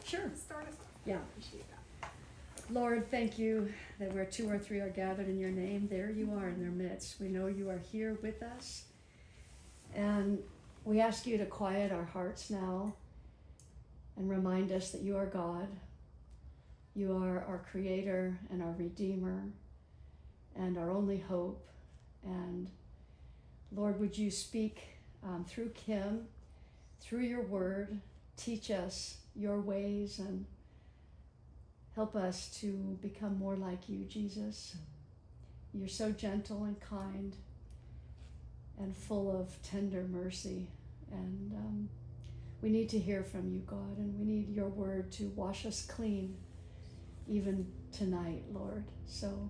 Sure. Start us off. Yeah. I appreciate that. Lord, thank you that where 2 or 3 are gathered in your name, there you are in their midst. We know you are here with us. And we ask you to quiet our hearts now and remind us that you are God. You are our creator and our redeemer and our only hope. And Lord, would you speak through Kim, through your word, teach us your ways and help us to become more like you, Jesus. You're so gentle and kind and full of tender mercy. And we need to hear from you, God, and we need your word to wash us clean even tonight, Lord. So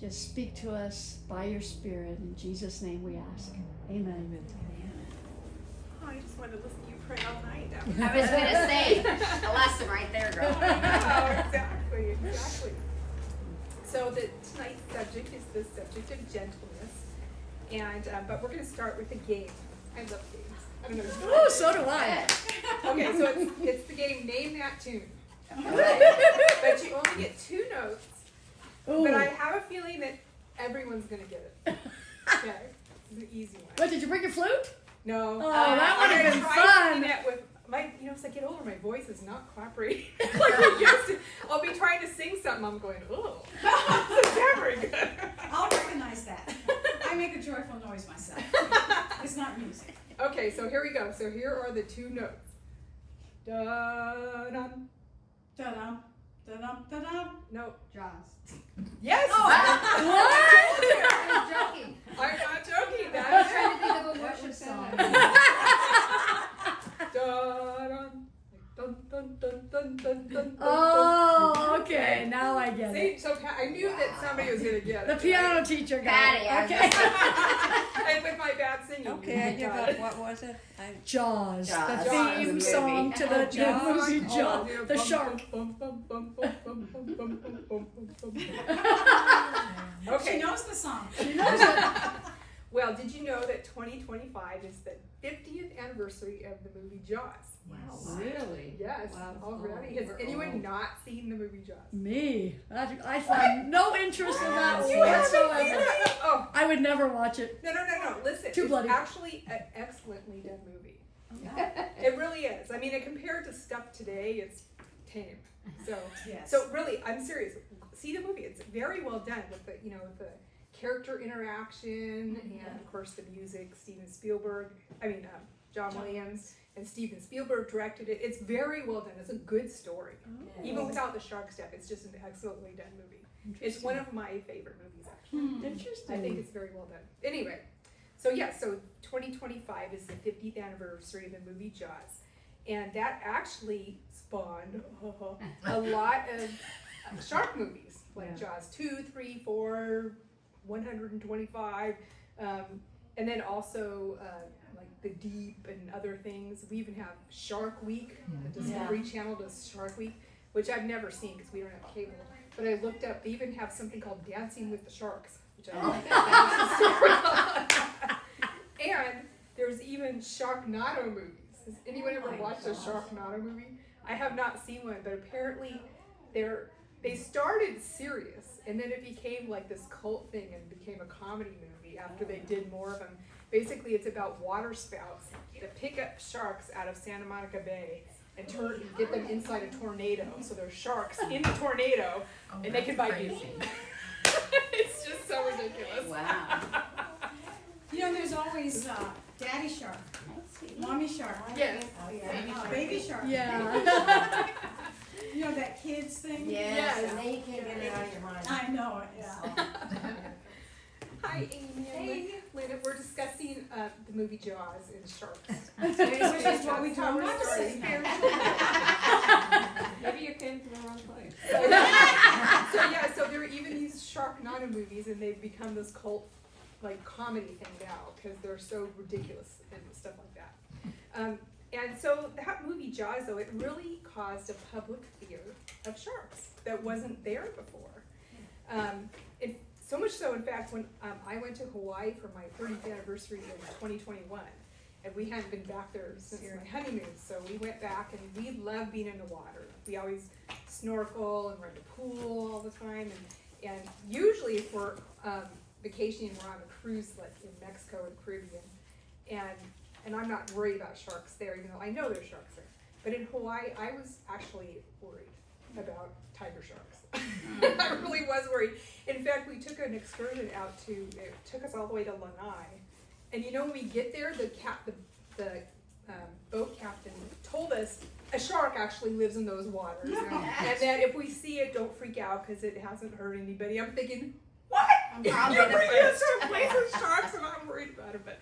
just speak to us by your Spirit. In Jesus' name we ask. Amen. Oh, I just wanted to listen to you pray all night. I was going to say, a lesson right there, girl. Oh, exactly. So tonight's subject is the subject of gentleness, and but we're going to start with a game. I love games. I don't know. Oh, so do I. Okay, so it's the game Name That Tune. But you only get 2 notes. Ooh. But I have a feeling that everyone's going to get it. Okay, it's an easy one. What, did you bring your flute? No. Oh, that would have been fun. That with my, as I get older, my voice is not cooperating like it used to. I'll be trying to sing something, I'm going, oh, this is not very good. I'll recognize that. I make a joyful noise myself. It's not music. Okay, so here we go. So here are the 2 notes. Da-dum. Da-dum, da-dum, da-dum. No. Jaws. Yes! Oh, I'm joking. I'm not joking. I'm That's trying to think of a worship song. Da-dum. Dun, dun, dun, dun, dun, dun, Oh, okay. Now I get See, it. so I knew that somebody was going to get The it. piano teacher got Patty, I it. was Okay. And with my bad singing. Okay, you I got give it. up. What was it? Jaws, Jaws. the Jaws, theme the song movie. to the Jaws. movie Jaws, Oh, the bum, shark. bum, bum, bum, bum, bum, bum, bum, bum, bum, bum, bum. She Okay. knows the song. She knows it. Well, did you know that 2025 is the 50th anniversary of the movie Jaws? Wow. Really? Yes, Wow. already. Oh, Has we're anyone old. not seen the movie Jaws? Me. I find no interest in that You haven't seen whatsoever. it? Oh, I would never watch it. no. Listen, Too it's bloody. actually an excellently done movie. It really is. I mean, compared to stuff today, it's tame. So, Yes. so really, I'm serious. See the movie. It's very well done with the character interaction and of course the music. John Williams and Steven Spielberg directed it. It's very well done. It's a good story. Even without the shark stuff, it's just an excellently done movie. It's one of my favorite movies, actually. Interesting. I think it's very well done. Anyway, so 2025 is the 50th anniversary of the movie Jaws. And that actually spawned a lot of shark movies, like Jaws 2, 3, 4, 125, and then also like The Deep and other things. We even have Shark Week. The Discovery Channel does Shark Week, which I've never seen because we don't have cable. But I looked up, they even have something called Dancing with the Sharks, which I And there's even Sharknado movies. Has anyone ever watched a Sharknado movie? I have not seen one, but apparently they started serious, and then it became like this cult thing and became a comedy movie after they did more of them. Basically, it's about water spouts that pick up sharks out of Santa Monica Bay and get them inside a tornado. So there's sharks in the tornado, and they can bite you. It's just so ridiculous. Wow. You know, there's always Daddy Shark, Mommy Shark, Yes. Baby Shark. Yeah. You know that kids thing? Yes, and then you can't get it out of your mind. I know it, yeah. Hi, Amy. Hey. Linda, we're discussing the movie Jaws and sharks. Which is what we told Our story. her. Maybe you came to the wrong place. So there are even these Sharknado movies, and they've become this cult, like, comedy thing now because they're so ridiculous and stuff like that. And so that movie Jaws, though, it really caused a public fear of sharks that wasn't there before. So much so, in fact, when I went to Hawaii for my 30th anniversary in 2021, and we hadn't been back there since my honeymoon, so we went back and we love being in the water. We always snorkel and run the pool all the time, and usually if we're vacationing, we're on a cruise like in Mexico or the Caribbean, and I'm not worried about sharks there, even though I know there's sharks there. But in Hawaii, I was actually worried about tiger sharks. I really was worried. In fact, we took an excursion out it took us all the way to Lanai. And you know, when we get there, the boat captain told us a shark actually lives in those waters. And that if we see it, don't freak out because it hasn't hurt anybody. I'm thinking, what? I'm probably You're the bringing us first. to a place with sharks and I'm worried about it. But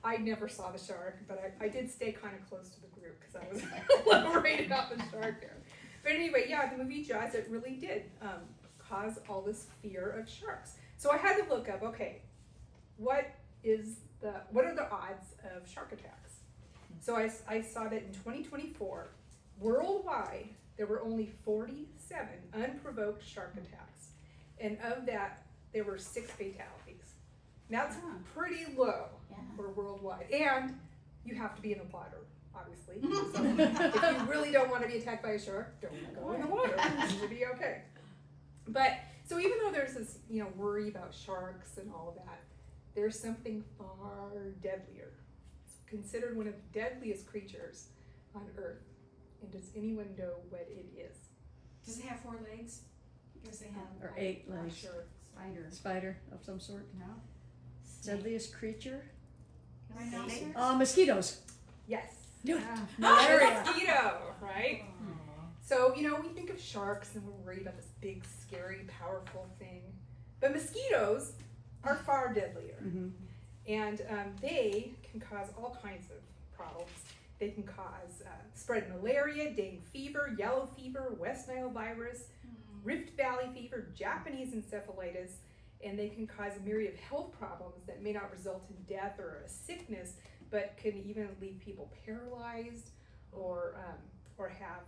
I never saw the shark, but I did stay kind of close to the group because I was a little worried about the shark there. But anyway, yeah, the movie Jaws, it really did cause all this fear of sharks. So I had to look up, okay, what are the odds of shark attacks? So I saw that in 2024, worldwide, there were only 47 unprovoked shark attacks. And of that, there were 6 fatalities. That's pretty low for worldwide. And you have to be in the water, obviously. So if you really don't want to be attacked by a shark, don't go in the water. You'll be okay. But, so even though there's this, worry about sharks and all of that, there's something far deadlier. It's considered one of the deadliest creatures on Earth. And does anyone know what it is? Does it have 4 legs? Because they have. Or 8 legs. Sure. Spider of some sort. No. Deadliest creature? Snake? Mosquitoes. Yes. Do it. Malaria. Mosquito, right? So, we think of sharks and we're worried about this big, scary, powerful thing. But mosquitoes are far deadlier. Mm-hmm. And they can cause all kinds of problems. They can cause spread malaria, dengue fever, yellow fever, West Nile virus, Rift Valley fever, Japanese encephalitis, and they can cause a myriad of health problems that may not result in death or a sickness, but can even leave people paralyzed or have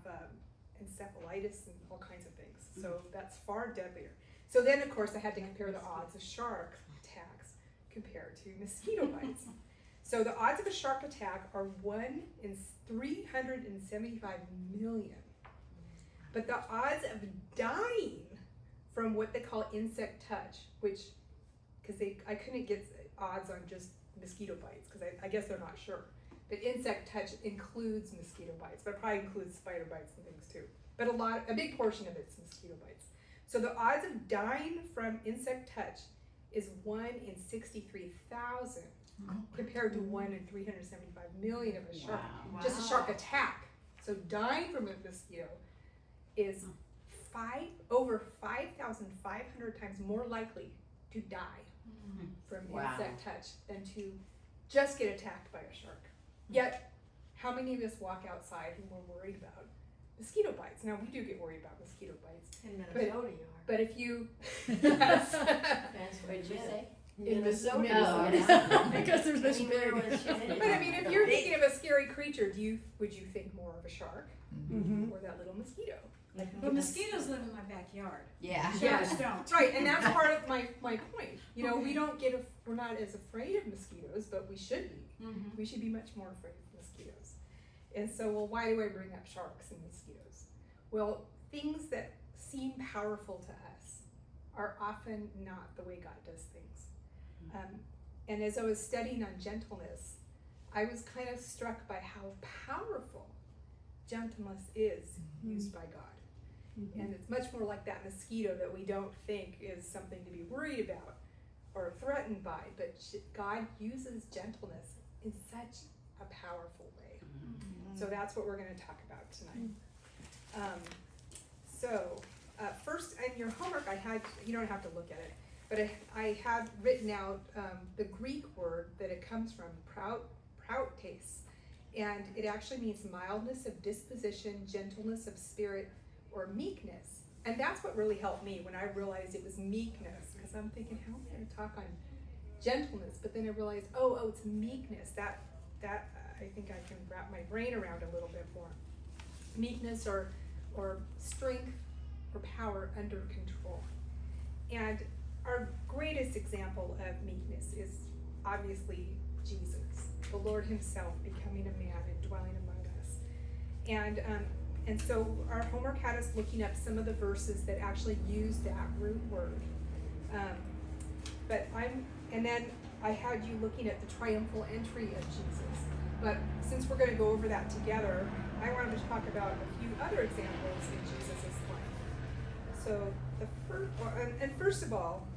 encephalitis and all kinds of things. So that's far deadlier. So then, of course, I had to compare the odds of shark attacks compared to mosquito bites. So the odds of a shark attack are 1 in 375 million. But the odds of dying from what they call insect touch, which, because I couldn't get odds on just mosquito bites, because I guess they're not sure. But insect touch includes mosquito bites, but it probably includes spider bites and things too. But a big portion of it's mosquito bites. So the odds of dying from insect touch is 1 in 63,000 compared to 1 in 375 million of a shark. Wow. Just a shark attack. So dying from a mosquito is over 5,500 times more likely to die from insect touch than to just get attacked by a shark. Yet, how many of us walk outside and we're worried about mosquito bites? Now, we do get worried about mosquito bites. In Minnesota, you are. But if you... That's what you say. In Minnesota. Because there's this Anywhere big. with humidity. But I mean, if you're thinking of a scary creature, would you think more of a shark Mm-hmm. or that little mosquito? But mosquitoes live in my backyard. Yeah. Sharks don't. Right, and that's part of my point. We're not as afraid of mosquitoes, but we should be. Mm-hmm. We should be much more afraid of mosquitoes. And so, well, why do I bring up sharks and mosquitoes? Well, things that seem powerful to us are often not the way God does things. And as I was studying on gentleness, I was kind of struck by how powerful gentleness is used by God. Mm-hmm. And it's much more like that mosquito that we don't think is something to be worried about or threatened by, but God uses gentleness in such a powerful way. So that's what we're going to talk about tonight. First, in your homework, you don't have to look at it, but I had written out the Greek word that it comes from, prautes, and it actually means mildness of disposition, gentleness of spirit, or meekness. And that's what really helped me when I realized it was meekness, because I'm thinking, how am I going to talk on gentleness? But then I realized, oh, it's meekness. That I think I can wrap my brain around a little bit more. Meekness or strength or power under control. And our greatest example of meekness is obviously Jesus, the Lord himself becoming a man and dwelling among us. And so our homework had us looking up some of the verses that actually use that root word. And then I had you looking at the triumphal entry of Jesus. But since we're going to go over that together, I wanted to talk about a few other examples in Jesus' life. So first of all,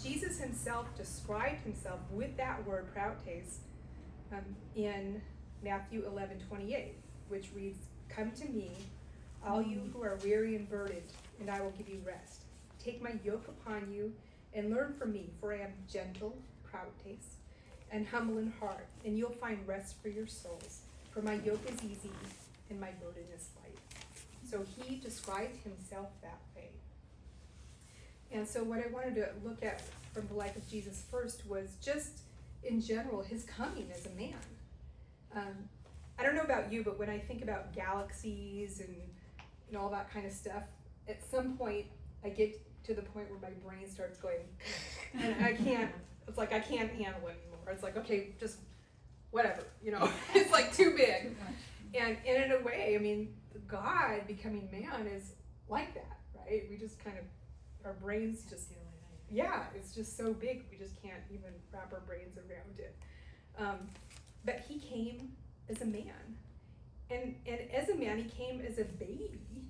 Jesus himself described himself with that word prautes in Matthew 11:28, which reads, "Come to me, all you who are weary and burdened, and I will give you rest. Take my yoke upon you and learn from me, for I am gentle, prautes, and humble in heart, and you'll find rest for your souls. For my yoke is easy and my burden is light." So he described himself that way. And so what I wanted to look at from the life of Jesus first was just in general his coming as a man. I don't know about you, but when I think about galaxies and all that kind of stuff, at some point I get to the point where my brain starts going, and I can't handle it anymore. It's like, okay, just whatever, it's like too big. And in a way, I mean, God becoming man is like that, right? We just kind of, our brains just, it's just so big, we just can't even wrap our brains around it. But he came as a man. And as a man, he came as a baby,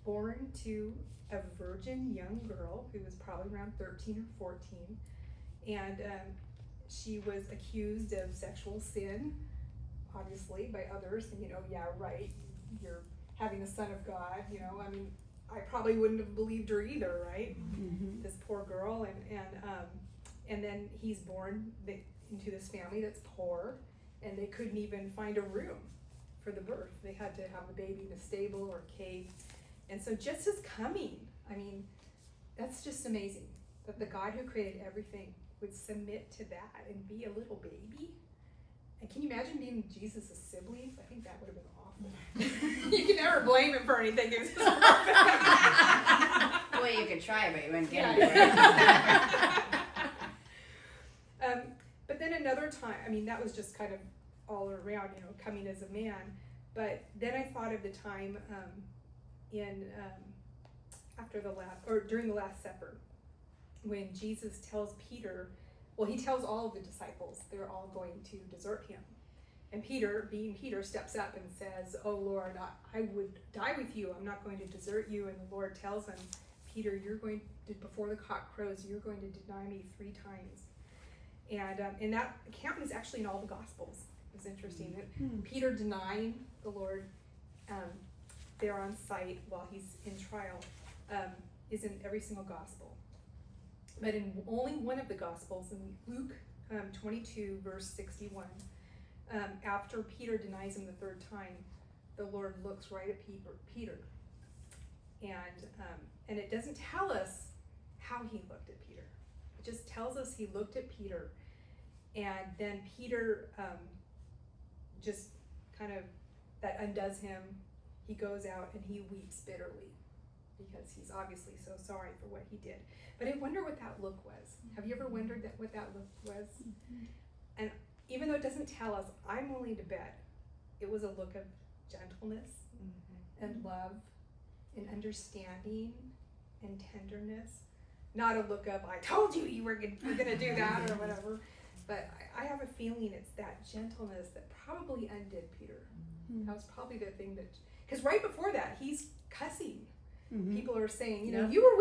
born to a virgin young girl who was probably around 13 or 14. And she was accused of sexual sin, obviously, by others. And, you're having the Son of God, I mean, I probably wouldn't have believed her either, right? Mm-hmm. This poor girl. And then he's born into this family that's poor, and they couldn't even find a room for the birth. They had to have the baby in a stable or a cave. And so just his coming, I mean, that's just amazing that the God who created everything would submit to that and be a little baby. And can you imagine being Jesus' siblings? I think that would have been awful. You can never blame him for anything. It was just Well, you could try, but you wouldn't get anywhere. But then another time, I mean, that was just kind of all around, coming as a man. But then I thought of the time during the Last Supper, when Jesus tells Peter, he tells all of the disciples they're all going to desert him. And Peter, being Peter, steps up and says, "Oh Lord, I would die with you. I'm not going to desert you." And the Lord tells him, "Peter, before the cock crows, you're going to deny me 3 times. And that account is actually in all the Gospels. It's interesting. Mm-hmm. Peter denying the Lord there on site while he's in trial is in every single Gospel. But in only one of the Gospels, in Luke 22, verse 61, after Peter denies him the 3rd time, the Lord looks right at Peter. And it doesn't tell us how he looked at Peter. It just tells us he looked at Peter, and then Peter just kind of, that undoes him. He goes out and he weeps bitterly because he's obviously so sorry for what he did. But I wonder what that look was. Have you ever wondered what that look was? Mm-hmm. And even though it doesn't tell us, I'm willing to bet it was a look of gentleness and love and understanding and tenderness. Not a look of, I told you you were going to do that or whatever. But I have a feeling it's that gentleness that probably undid Peter. Mm-hmm. That was probably the thing that, because right before that, he's cussing. Mm-hmm. People are saying, you were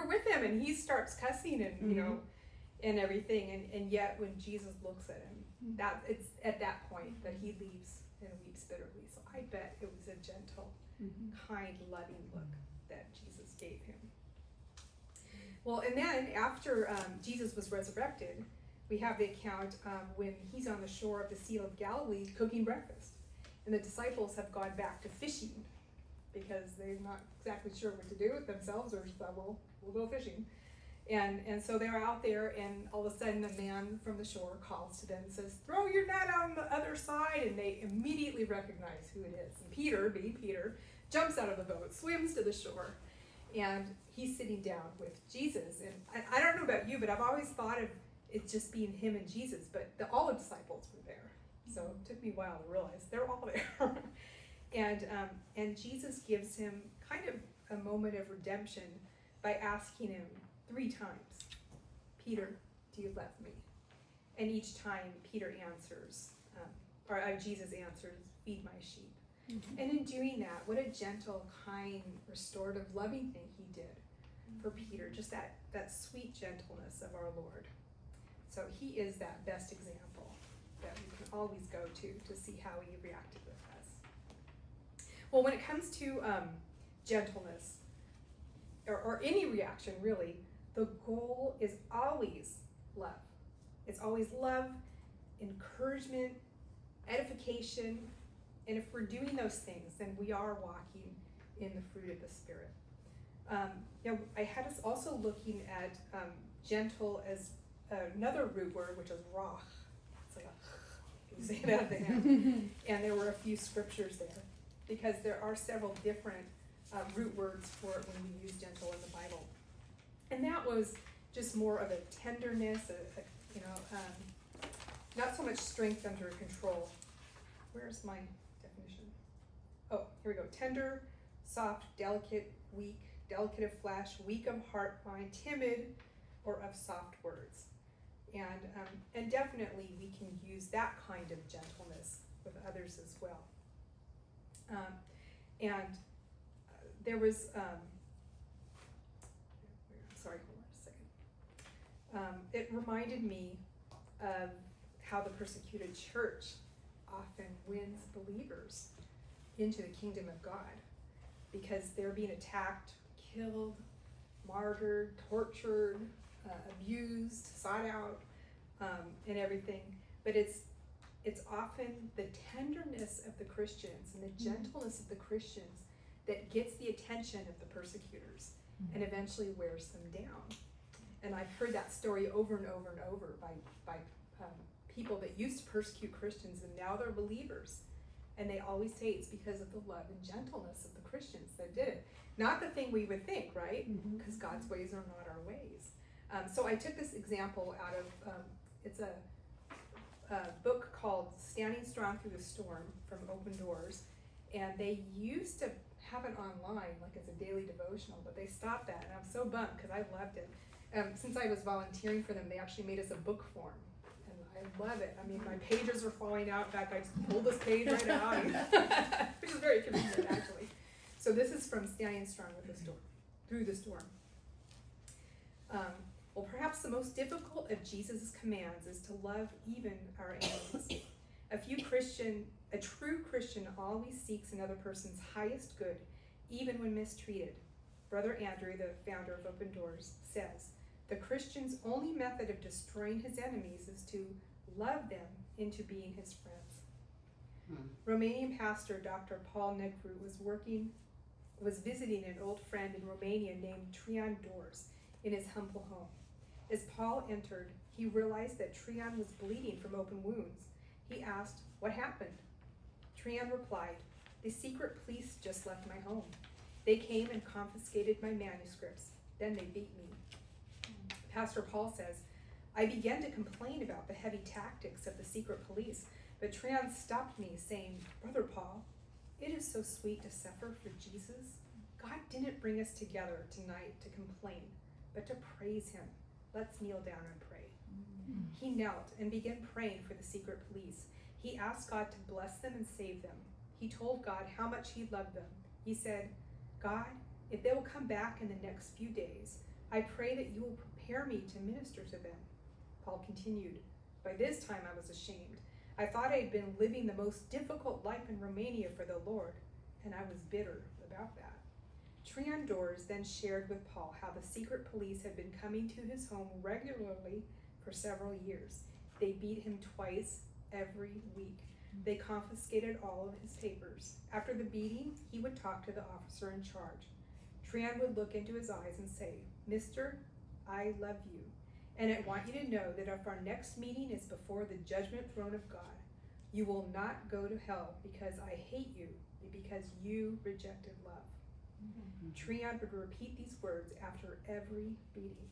with him, and he starts cussing and, and everything. And yet when Jesus looks at him, it's at that point that he leaves and weeps bitterly. So I bet it was a gentle, kind, loving look that Jesus gave him. Well, and then after Jesus was resurrected, we have the account when he's on the shore of the Sea of Galilee cooking breakfast. And the disciples have gone back to fishing because they're not exactly sure what to do with themselves, or thought, well, we'll go fishing. And so they're out there, and all of a sudden a man from the shore calls to them and says, "Throw your net on the other side," and they immediately recognize who it is. And Peter, being Peter, jumps out of the boat, swims to the shore, and he's sitting down with Jesus. And I don't know about you, but I've always thought of it just being him and Jesus, but all the disciples were there. So it took me a while to realize they're all there. And Jesus gives him kind of a moment of redemption by asking him 3 times, Peter, do you love me? And each time Peter answers, Jesus answers, feed my sheep. Mhm. And in doing that, what a gentle, kind, restorative, loving thing he did for Peter, just that sweet gentleness of our Lord. So he is that best example that we can always go to see how he reacted with us. Well, when it comes to gentleness, or any reaction really, the goal is always love. It's always love, encouragement, edification, and if we're doing those things, then we are walking in the fruit of the Spirit. I had us also looking at gentle as another root word, which is rach. It's like you say that at the end. And there were a few scriptures there, because there are several different root words for it when we use gentle in the Bible. And that was just more of a tenderness, not so much strength under control. Where's my definition? Oh, here we go. Tender, soft, delicate, weak, delicate of flesh, weak of heart, mind, timid, or of soft words. And definitely we can use that kind of gentleness with others as well. There was, sorry, hold on a second. It reminded me of how the persecuted church often wins believers into the kingdom of God, because they're being attacked, killed, martyred, tortured, abused, sought out, and everything. But it's often the tenderness of the Christians and the gentleness of the Christians that gets the attention of the persecutors and eventually wears them down. And I've heard that story over and over and over by people that used to persecute Christians, and now they're believers. And they always say it's because of the love and gentleness of the Christians that did it. Not the thing we would think, right? Because God's ways are not our ways. So I took this example out of, it's a book called Standing Strong Through the Storm from Open Doors. And they used to have it online, like as a daily devotional, but they stopped that. And I'm so bummed because I loved it. Since I was volunteering for them, they actually made us a book form. And I love it. I mean, my pages are falling out. In fact, I just pulled this page right out, which is very convenient, actually. So this is from Standing Strong Through the Storm. Well, perhaps the most difficult of Jesus' commands is to love even our enemies. A true Christian always seeks another person's highest good, even when mistreated. Brother Andrew, the founder of Open Doors, says, the Christian's only method of destroying his enemies is to love them into being his friends. Romanian pastor Dr. Paul Negru was visiting an old friend in Romania named Traian Dors in his humble home. As Paul entered, he realized that Traian was bleeding from open wounds. He asked, what happened? Traian replied, the secret police just left my home. They came and confiscated my manuscripts. Then they beat me. Pastor Paul says, I began to complain about the heavy tactics of the secret police, but Traian stopped me, saying, Brother Paul, it is so sweet to suffer for Jesus. God didn't bring us together tonight to complain, but to praise him. Let's kneel down and pray. He knelt and began praying for the secret police. He asked God to bless them and save them. He told God how much he loved them. He said, God, if they will come back in the next few days, I pray that you will prepare me to minister to them. Paul continued, by this time I was ashamed. I thought I had been living the most difficult life in Romania for the Lord, and I was bitter about that. Traian Dors then shared with Paul how the secret police had been coming to his home regularly for several years. They beat him twice every week. They confiscated all of his papers. After the beating, he would talk to the officer in charge. Traian would look into his eyes and say, Mister, I love you, and I want you to know that if our next meeting is before the judgment throne of God, you will not go to hell because I hate you, but because you rejected love. Traian would repeat these words after every beating.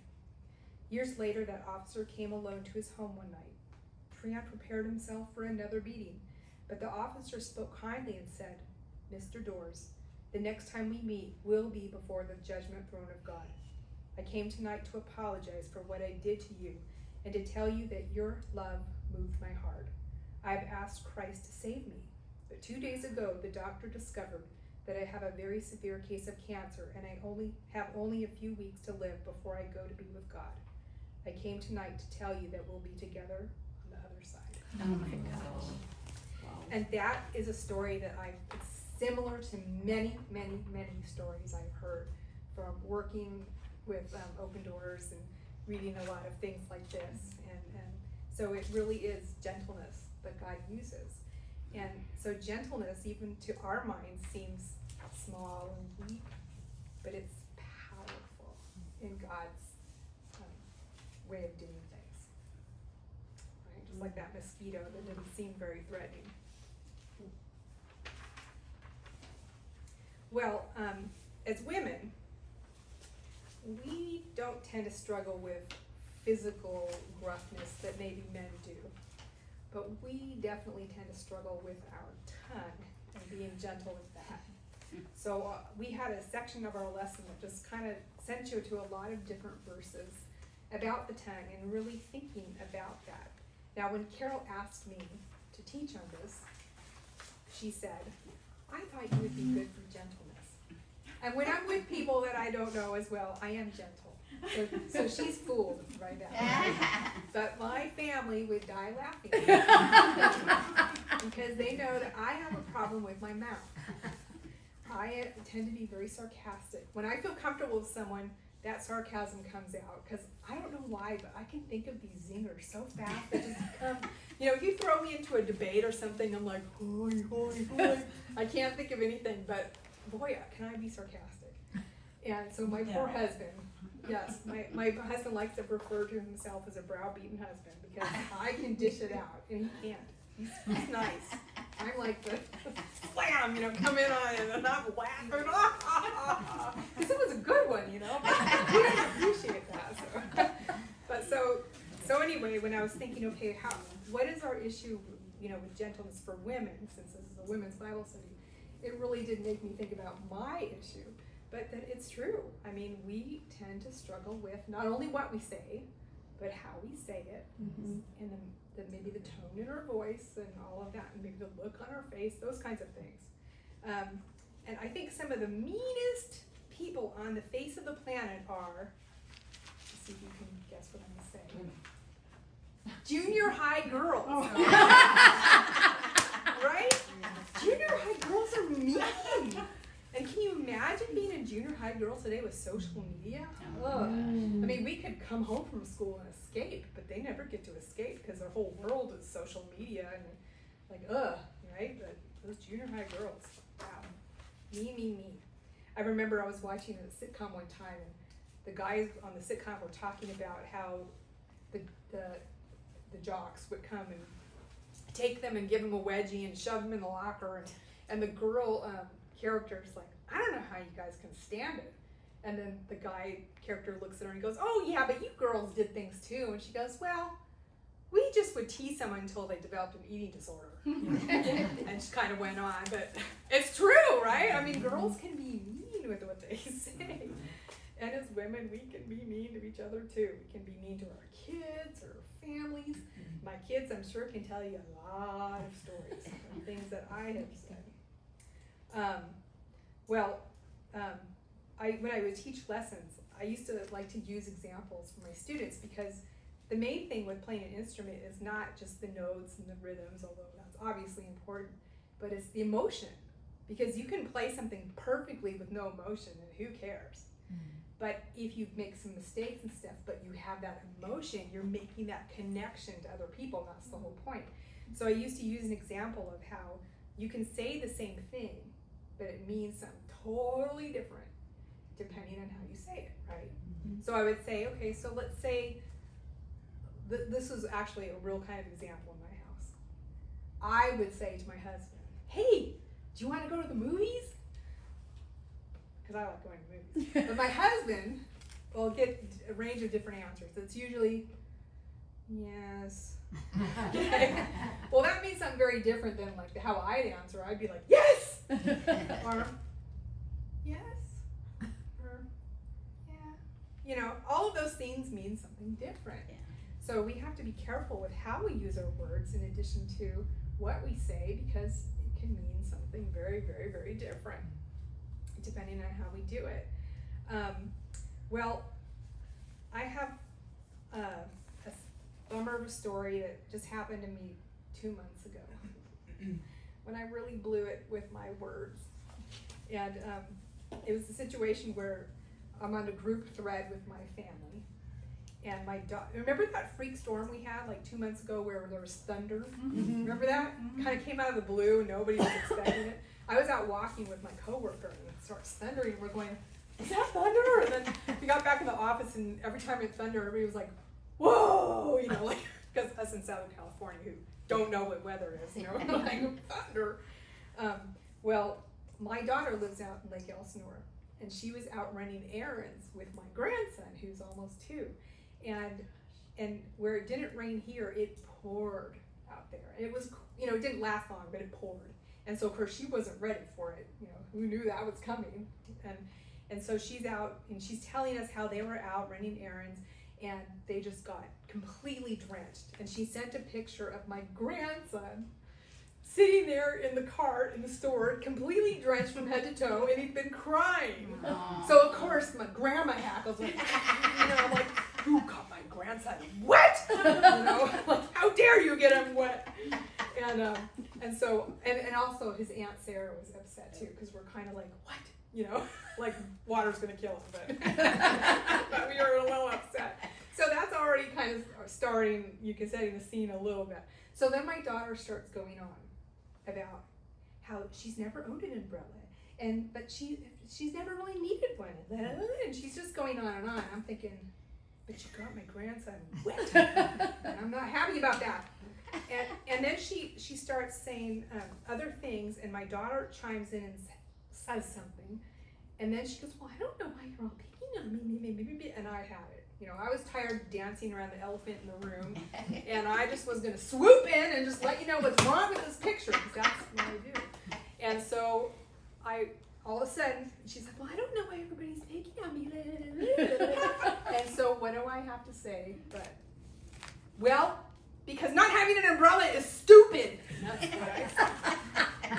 Years later, that officer came alone to his home one night. Traian prepared himself for another beating, but the officer spoke kindly and said, Mr. Doors, the next time we meet will be before the judgment throne of God. I came tonight to apologize for what I did to you and to tell you that your love moved my heart. I have asked Christ to save me, but 2 days ago the doctor discovered that I have a very severe case of cancer and I have only a few weeks to live before I go to be with God. I came tonight to tell you that we'll be together on the other side. Oh my gosh. And that is a story that it's similar to many, many, many stories I've heard from working with Open Doors and reading a lot of things like this. And so it really is gentleness that God uses. And so gentleness, even to our minds, seems small and weak, but it's powerful in God's way of doing things. Right? Just like that mosquito that didn't seem very threatening. Well, as women, we don't tend to struggle with physical gruffness that maybe men do, but we definitely tend to struggle with our tongue and being gentle with that. So we had a section of our lesson that just kind of sent you to a lot of different verses about the tongue and really thinking about that. Now, when Carol asked me to teach on this, she said, I thought you would be good for gentleness. And when I'm with people that I don't know as well, I am gentle. So she's fooled by that. But my family would die laughing because they know that I have a problem with my mouth. I tend to be very sarcastic. When I feel comfortable with someone, that sarcasm comes out because I don't know why, but I can think of these zingers so fast that just come. You know, if you throw me into a debate or something, I'm like, hoy, hoy, hoy. I can't think of anything, but boy, can I be sarcastic. And so my poor husband, yes, my husband likes to refer to himself as a browbeaten husband because I can dish it out and he can't. He's nice. I'm like the slam, come in on it and I'm laughing. Because it was a good one, He didn't appreciate that. So anyway, when I was thinking, okay, what is our issue, with gentleness for women, since this is a women's Bible study, it really did make me think about my issue, but that it's true. I mean, we tend to struggle with not only what we say, but how we say it, and maybe the tone in our voice and all of that, and maybe the look on our face, those kinds of things. And I think some of the meanest people on the face of the planet are, let's see if you can guess what I'm going to say, junior high girls. Right? Junior high girls are mean. And can you imagine being a junior high girl today with social media? Ugh. I mean, we could come home from school and escape, but they never get to escape because their whole world is social media and right? But those junior high girls, wow. Me. I remember I was watching a sitcom one time and the guys on the sitcom were talking about how the jocks would come and take them and give them a wedgie and shove them in the locker, and the girl character's like, I don't know how you guys can stand it. And then the guy character looks at her and goes, oh yeah, but you girls did things too. And she goes, well, we just would tease someone until they developed an eating disorder. And she kind of went on, but it's true, right? I mean, girls can be mean with what they say. And as women, we can be mean to each other too. We can be mean to our kids or our families. My kids, I'm sure, can tell you a lot of stories of things that I have said. When I would teach lessons, I used to like to use examples for my students because the main thing with playing an instrument is not just the notes and the rhythms, although that's obviously important, but it's the emotion. Because you can play something perfectly with no emotion and who cares? But if you make some mistakes and stuff, but you have that emotion, you're making that connection to other people, and that's the whole point. So I used to use an example of how you can say the same thing, but it means something totally different depending on how you say it, right? So I would say, okay, so let's say, this is actually a real kind of example in my house. I would say to my husband, hey, do you want to go to the movies? Because I like going to movies. But my husband will get a range of different answers. It's usually, yes, Okay. Well, that means something very different than like how I'd answer. I'd be like, yes! Or, yes? Or, yeah. You know, all of those things mean something different. Yeah. So we have to be careful with how we use our words in addition to what we say, because it can mean something very, very, very different depending on how we do it. Well, I have a bummer of a story that just happened to me 2 months ago when I really blew it with my words. And it was a situation where I'm on a group thread with my family. And my dog, remember that freak storm we had like 2 months ago where there was thunder? Mm-hmm. Remember that? Kind of came out of the blue and nobody was expecting it. I was out walking with my coworker and it starts thundering and we're going, is that thunder? And then we got back in the office and every time it thundered, everybody was like, whoa, you know, like, because us in Southern California who don't know what weather is, you know, like thunder. Well, my daughter lives out in Lake Elsinore and she was out running errands with my grandson who's almost 2. And where it didn't rain here, it poured out there. And it was, you know, it didn't last long, but it poured. And so of course she wasn't ready for it. You know, who knew that was coming? And so she's out and she's telling us how they were out running errands and they just got completely drenched. And she sent a picture of my grandson sitting there in the cart in the store, completely drenched from head to toe, and he'd been crying. Aww. So of course my grandma hackles like, you know, I'm like, who got my grandson wet? You know, like, how dare you get him wet? And so, and also his Aunt Sarah was upset too, because we're kind of like, what? You know, like water's gonna kill him, but we were a little upset. So that's already kind of starting, you can say, the scene a little bit. So then my daughter starts going on about how she's never owned an umbrella, but she's never really needed one, and she's just going on and on. I'm thinking, but you got my grandson wet, and I'm not happy about that. And then she starts saying other things, and my daughter chimes in and says something, and then she goes, well, I don't know why you're all picking on me, and I had it. You know, I was tired of dancing around the elephant in the room, and I just was going to swoop in and just let you know what's wrong with this picture, because that's what I do. And so all of a sudden, she's like, well, I don't know why everybody's picking on me. And so what do I have to say? But, well, because not having an umbrella is stupid. That's what I say.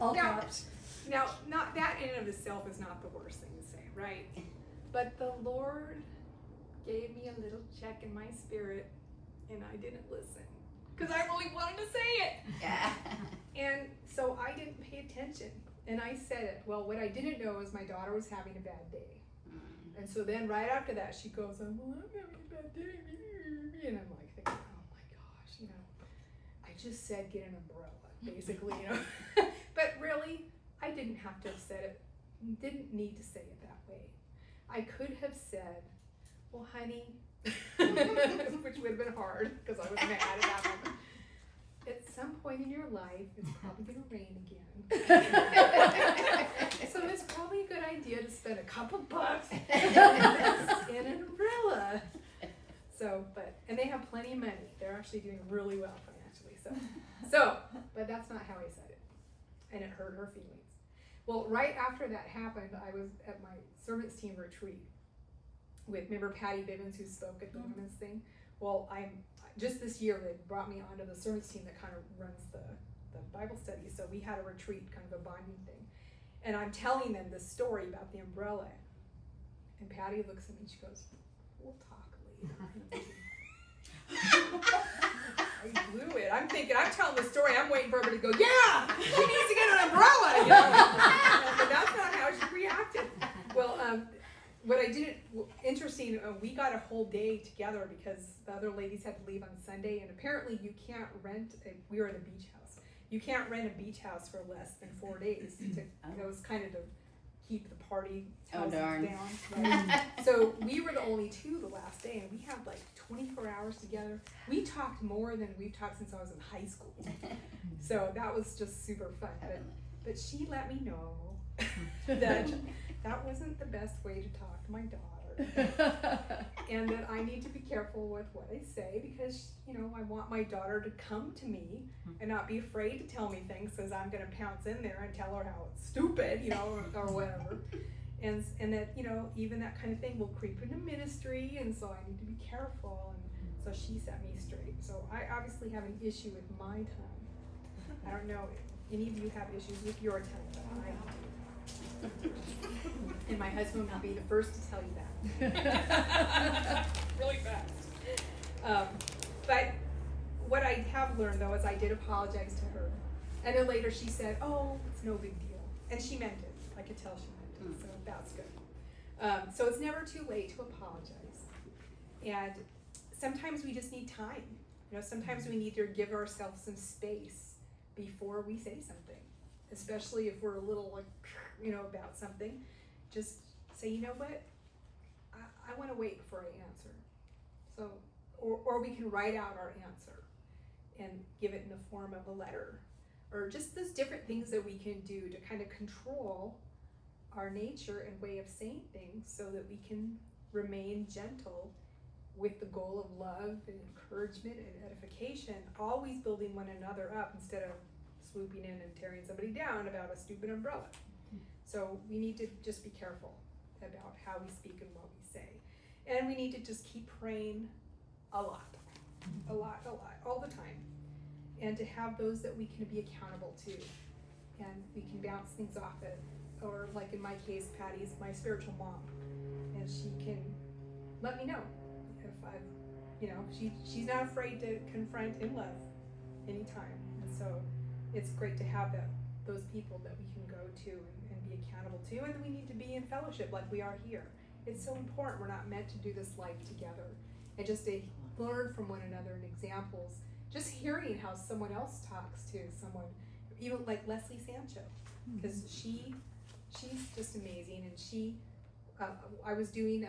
All caps. Now, not that in and of itself is not the worst thing to say, right? But the Lord gave me a little check in my spirit, and I didn't listen because I really wanted to say it. Yeah. And so I didn't pay attention, and I said it. Well, what I didn't know is my daughter was having a bad day. And so then right after that, she goes, well, I'm having a bad day. And I'm like thinking, oh my gosh, you know, I just said get an umbrella, basically, you know. But really, I didn't have to have said it, didn't need to say it that way. I could have said, well, honey, which would have been hard because I was mad at that moment. At some point in your life, it's probably going to rain again. So it's probably a good idea to spend a couple bucks in an umbrella. So, and they have plenty of money. They're actually doing really well financially. So, but that's not how I said it. And it hurt her feelings. Well, right after that happened, I was at my servants team retreat with, remember Patty Bivens, who spoke at the women's thing? Well, just this year they brought me onto the servants team that kind of runs the Bible study. So we had a retreat, kind of a bonding thing. And I'm telling them this story about the umbrella. And Patty looks at me and she goes, we'll talk later. I blew it. I'm thinking, I'm telling the story, I'm waiting for everybody to go, yeah, she needs to get an umbrella, you know. But that's not how she reacted. Well, what I didn't, interesting, we got a whole day together because the other ladies had to leave on Sunday, and apparently you can't rent, we were at a beach house, you can't rent a beach house for less than 4 days. It was kind of to keep the party houses down. Right? So we were the only 2 the last day, and we had like 24 hours together. We talked more than we've talked since I was in high school. So that was just super fun. But she let me know that wasn't the best way to talk to my daughter. and that I need to be careful with what I say because, you know, I want my daughter to come to me and not be afraid to tell me things because I'm going to pounce in there and tell her how it's stupid, you know, or whatever. And that, you know, even that kind of thing will creep into ministry, and so I need to be careful. And so she set me straight. So I obviously have an issue with my tongue. I don't know if any of you have issues with your tongue, but I do. And my husband will be the first to tell you that. Really fast. But what I have learned though is I did apologize to her. And then later she said, oh, it's no big deal. And she meant it. I could tell she meant it. So that's good. So it's never too late to apologize. And sometimes we just need time. You know, sometimes we need to give ourselves some space before we say something. Especially if we're a little like, you know, about something. Just say, you know what? I want to wait before I answer. So, or we can write out our answer and give it in the form of a letter. Or just those different things that we can do to kind of control our nature and way of saying things so that we can remain gentle with the goal of love and encouragement and edification, always building one another up instead of swooping in and tearing somebody down about a stupid umbrella. So we need to just be careful about how we speak and what we say. And we need to just keep praying a lot, all the time. And to have those that we can be accountable to. And we can bounce things off it. Or like in my case, Patty's my spiritual mom. And she can let me know if I've, you know, she's not afraid to confront in love anytime. And so it's great to have those people that we can go to and be accountable to. And we need to be in fellowship like we are here. It's so important. We're not meant to do this life together. And just to learn from one another and examples. Just hearing how someone else talks to someone, even like Leslie Sancho, because she's just amazing. And I was doing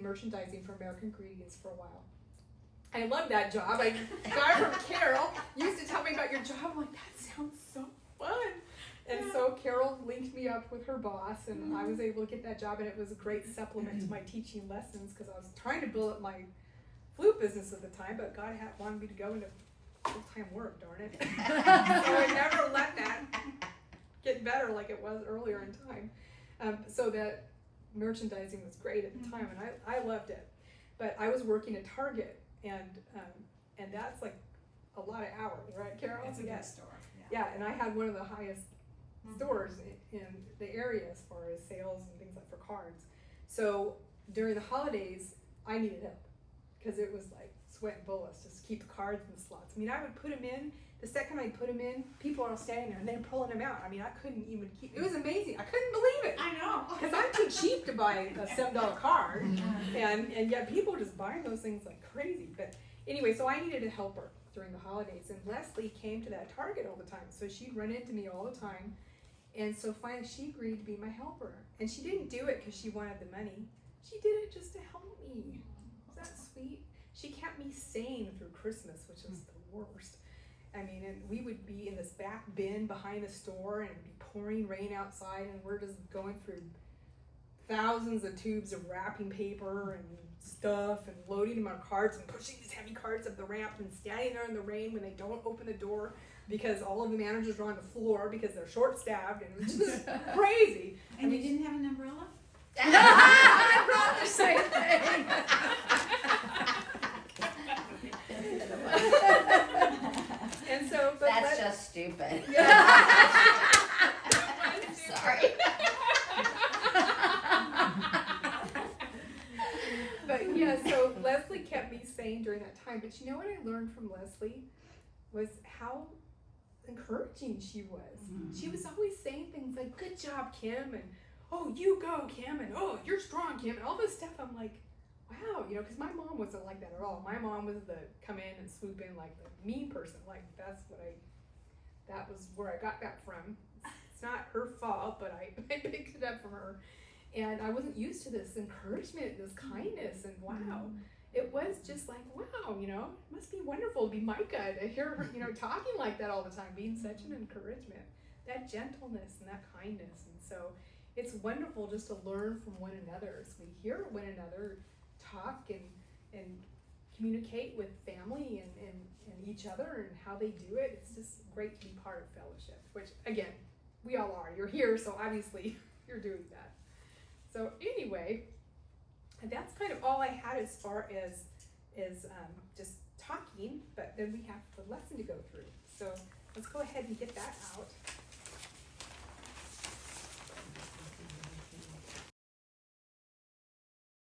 merchandising for American Ingredients for a while. I love that job. I got it from Carol. Used to tell me about your job. I'm like, that sounds so fun. And so Carol linked me up with her boss, and I was able to get that job. And it was a great supplement to my teaching lessons because I was trying to build up my flute business at the time, but God wanted me to go into full-time work, darn it. So I never let that get better like it was earlier in time. So that merchandising was great at the time, and I loved it. But I was working at Target, and that's like a lot of hours, right, Carol? It's a good store. Yeah, and I had one of the highest stores in the area as far as sales and things like for cards. So during the holidays, I needed help. Because it was like sweat and bullets just to keep the cards in the slots. I mean, I would put them in. The second I put them in, people are all standing there and they're pulling them out. I mean, I couldn't even keep. It was amazing. I couldn't believe it. I know. Because I'm too cheap to buy a $7 card, and yet people were just buying those things like crazy. But anyway, so I needed a helper during the holidays, and Leslie came to that Target all the time. So she'd run into me all the time, and so finally she agreed to be my helper. And she didn't do it because she wanted the money. She did it just to help me. Is that sweet? She kept me sane through Christmas, which was the worst. I mean, and we would be in this back bin behind the store and it'd be pouring rain outside, and we're just going through thousands of tubes of wrapping paper and stuff and loading them on carts and pushing these heavy carts up the ramp and standing there in the rain when they don't open the door because all of the managers are on the floor because they're short-staffed, and it was just crazy. And you didn't have an umbrella? I thought the same thing. And so, but That's just stupid. Sorry. But yeah, so Leslie kept me sane during that time. But you know what I learned from Leslie was how encouraging she was. She was always saying things like, "Good job, Kim," and "Oh, you go, Kim," and "Oh, you're strong, Kim," and all this stuff. I'm like, wow, you know, because my mom wasn't like that at all. My mom was the come in and swoop in like the mean person. Like that was where I got that from. It's not her fault, but I picked it up from her. And I wasn't used to this encouragement, this kindness, and wow. It was just like, wow, you know, it must be wonderful to be Micah, to hear her, you know, talking like that all the time, being such an encouragement. That gentleness and that kindness. And so it's wonderful just to learn from one another as we hear one another talk and communicate with family and each other and how they do it. It's just great to be part of fellowship, which again, we all are. You're here, so obviously you're doing that. So anyway, that's kind of all I had as far as just talking, but then we have the lesson to go through. So let's go ahead and get that out.